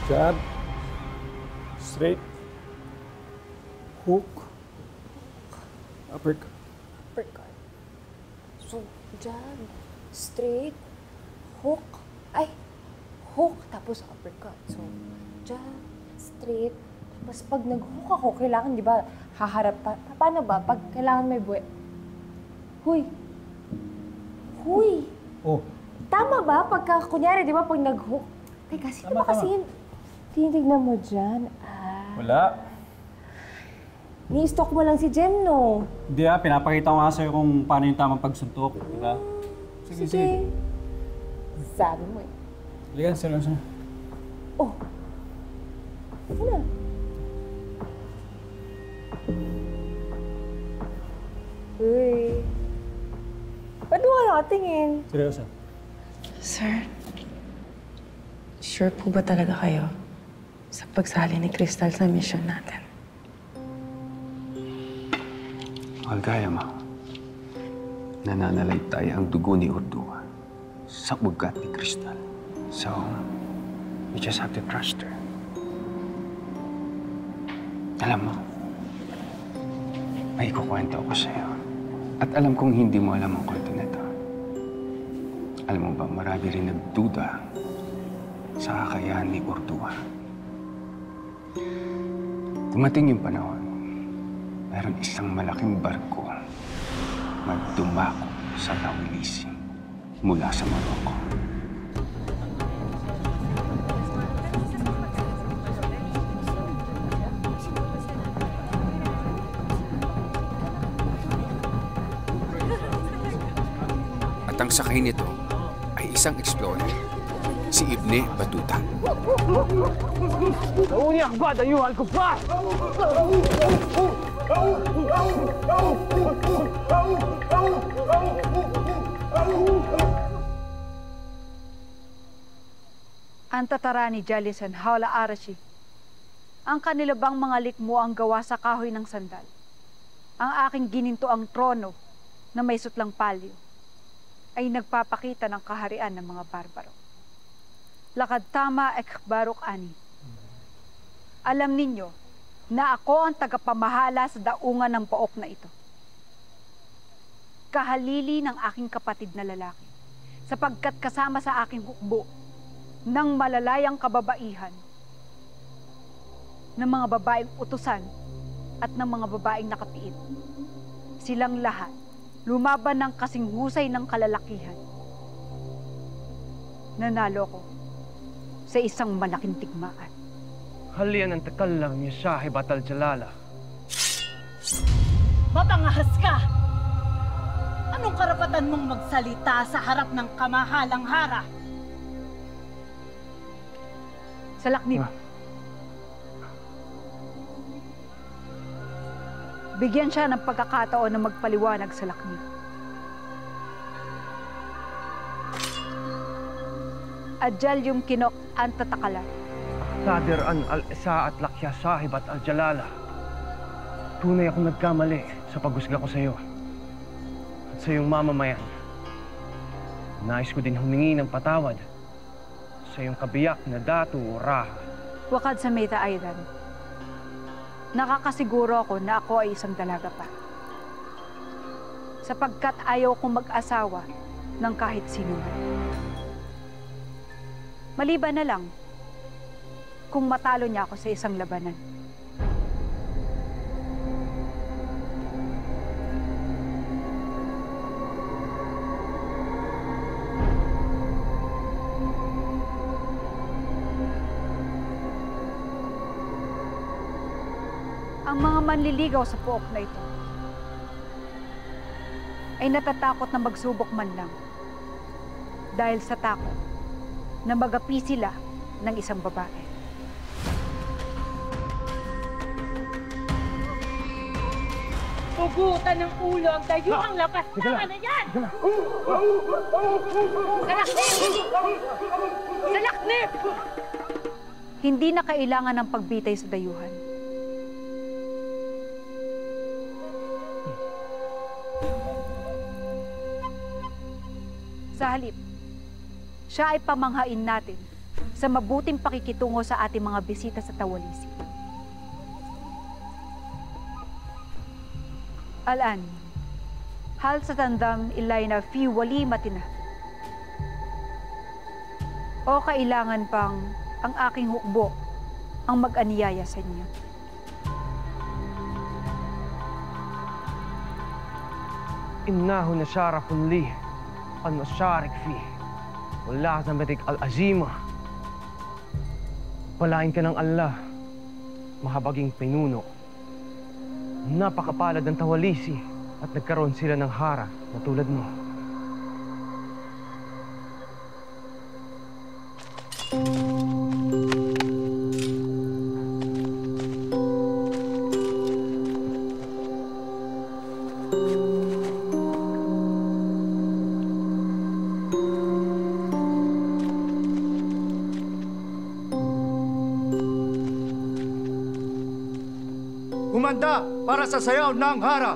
Jab. Straight. Hook. Uppercut. Uppercut. So, jab, straight, hook. Ay, hook, tapos uppercut. So, jab, straight. Tapos pag nag-hook ako, kailangan, di ba, haharap pa. Paano ba? Pag kailangan may buhay. Huy. Huy. Oh. Tama ba? Pagka, kunyari, di ba, pag nag-hook. Teka, sino ba kasi yun? Tinitignan mo dyan? Wala. Ni-stalk mo lang si Jem, no? Hindi pinapakita ko nga sa'yo kung paano yung tamang pagsuntok, di ba? Sige. Sabi mo eh. Ligan, seryoso. Oh. Ano na? Uy. Ba't mo ka nakatingin? Seryoso. Sir, sure po ba talaga kayo sa pagsali ni Crystal sa mission natin? Mahal mo. Nananalaytay ang dugo ni Ordua sa ugat ni Crystal. So, you just have to trust her. Alam mo, may ikukwento ako sa'yo. At alam kong hindi mo alam ang kwento nito. Alam mo ba, marami rin nagduda sa kakayahan ni Ordua. Dumating yung panahon, mayroon isang malaking barko na dumako sa Tawilisi mula sa Morocco. At ang sakay nito ay isang explorer, si Ibne Batuta. دعوني أخبار أيها الكفار! Ang tatarani Jalisan Haula Arashi. Ang kanilabang mga likmo ang gawa sa kahoy ng sandal. Ang aking gininto ang trono na may sutlang palyo ay nagpapakita ng kaharian ng mga barbaro. Lakad tama ekbarok ani. Alam ninyo na ako ang tagapamahala sa daungan ng paok na ito. Kahalili ng aking kapatid na lalaki, sapagkat kasama sa aking hukbo ng malalayang kababaihan, ng mga babaeng utusan at ng mga babaeng nakapiit. Silang lahat lumaban ng kasing husay ng kalalakihan. Nanalo ko sa isang malaking tigmaan. هل نتكلم يا صاحبة الجلالة؟ Mapangahas ka! Anong karapatan mong magsalita sa harap ng kamahalang hara? Salaknib. Bigyan siya ng pagkakataon na magpaliwanag sa laknib. Ajal yung kinok ang tatakala. Tadiraan al-isa at lakya sahibat al-jalala. Tunay akong nagkamali sa paghusga ko sa iyo. At sa iyong mamamayan. Nais ko din humingi ng patawad sa iyong kabiyak na Datu o Raha. Wakad sa Meta Aidan. Nakakasiguro ako na ako ay isang dalaga pa. Sapagkat ayaw kong mag-asawa ng kahit sino man. Maliban na lang kung matalo niya ako sa isang labanan. Ang mga manliligaw sa pook na ito ay natatakot na magsubok man lang dahil sa takot na magapi sila ng isang babae. Pugutan ng ulo ang dayuhang lapas na yan! Salaknip! Salaknip! Hindi na kailangan ng pagbitay sa dayuhan. Sa halip, siya ay pamanghain natin sa mabuting pakikitungo sa ating mga bisita sa Tawalisi. Alan, hal sa tandam ilay na fi wali matina. O kailangan pang ang aking hukbo ang mag-aniyaya sa inyo. إنه نشارك لي أن نشارك فيه والعظمتك العظيمة. Palain ka ng Allah, mahabaging pinuno. Napakapalad ng Tawalisi at nagkaroon sila ng hara na tulad mo. Humanda para sa sayaw ng hara!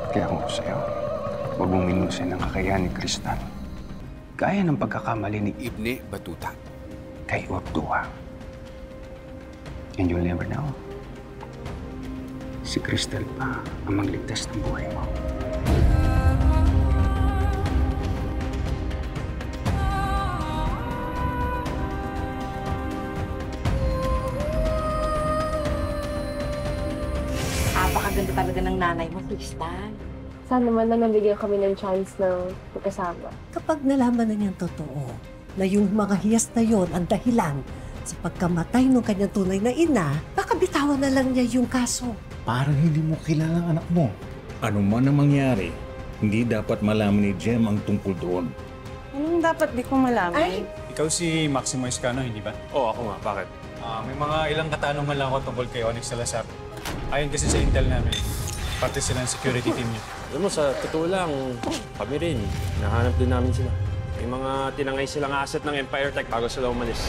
Kaya kung sa'yo, huwag mong minusin ang kakayahan ni Kristal. Gaya ng pagkakamali ni Ibne Batuta. kay Abdua. And you'll never know. Si Kristal pa ang magligtas ng buhay mo. Napakaganda talaga ng nanay mo, Kristal. Sana naman na nabigyan kami ng chance ng magkasama. Kapag nalaman na niyang totoo na yung mga hiyas na yon ang dahilan sa pagkamatay ng kanyang tunay na ina, baka bitawan na lang niya yung kaso. Parang hindi mo kilala ang anak mo. Ano man ang mangyari, hindi dapat malaman ni Jem ang tungkol doon. Anong dapat di ko malaman? Ay! Ikaw si Maximo Escano, hindi ba? Oo, ako nga. Bakit? May mga ilang katanungan lang ako tungkol kay Onyx Salazar. Ayon kasi sa intel namin, parte sila ng security team niya. Alam mo, sa totoo lang, kami rin. Nahanap din namin sila. May mga tinangay silang asset ng Empire Tech bago sila umalis.